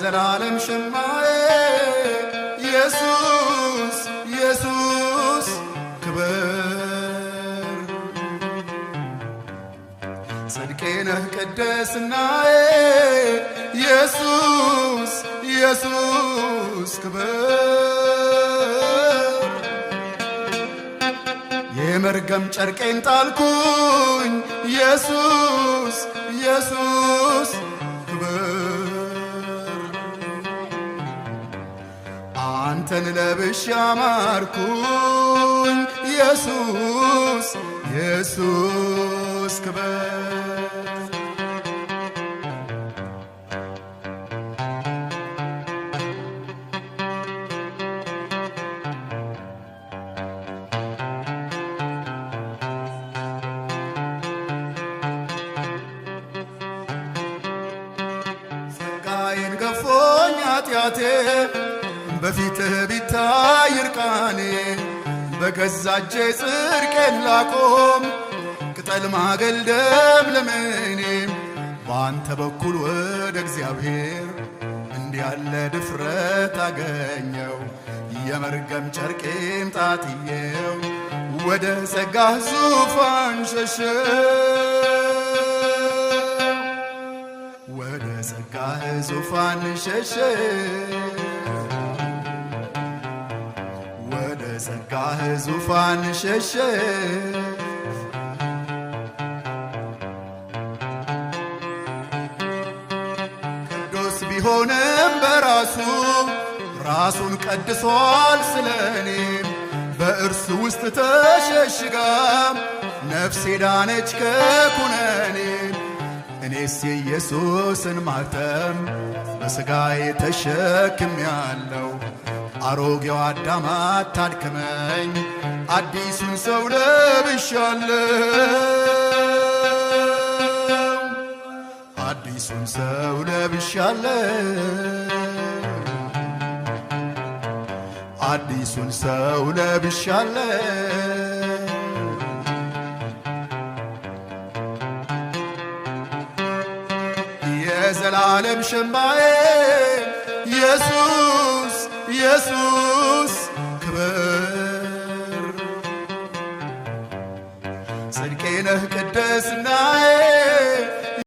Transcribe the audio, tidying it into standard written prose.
የዘላለም ሸማዬ ኢየሱስ ኢየሱስ ክብር ጽድቄ ነህ ቅድስናዬ ኢየሱስ ኢየሱስ ክብር የመርገም ጨርቄን ጣልኩኝ ኢየሱስ ኢየሱስ ክብር አንተን ለብሼ አማርኩኝ ኢየሱስ ኢየሱስ ክብር ጸጋዬን ገፎኝ ኃጢአቴ በፊትህ ቢታይ እርቃኔ በገዛ እጄ ጽድቄን ላቆም ቅጠል ማገልደም ለምኔም በአንተ በኩል ወደ እግዚአብሔር እንዲህ ያለ ድፍረት አገኘው የመርገም ጨርቄን ጣጥዬው ወደ ጸጋህ ዙፋን ሸሸው ወደ ጸጋህ ዙፋን ሸሸው ወደ ጸጋህ ዙፋን ሸሸው ቅዱስ ቢሆንም በራሱ ራሱን ቀድሷል ስለኔም በእርሱ ውስጥ ተሸሽጋ ነፍሴ ዳነች ከኩነኔ እኔስ የኢየሱስን ማተም በሥጋዬ ተሸክሜአለሁ አሮጌው አዳም አታድክመኝ አዲሱን ሰው ለብሻለሁ አዲሱን ሰው ለብሻለሁ አዲሱን ሰው ለብሻለሁ የዘላለም ሸማዬ ኢየሱስ ኢየሱስ ክብር ጽድቄ ነህ ቅድስናዬ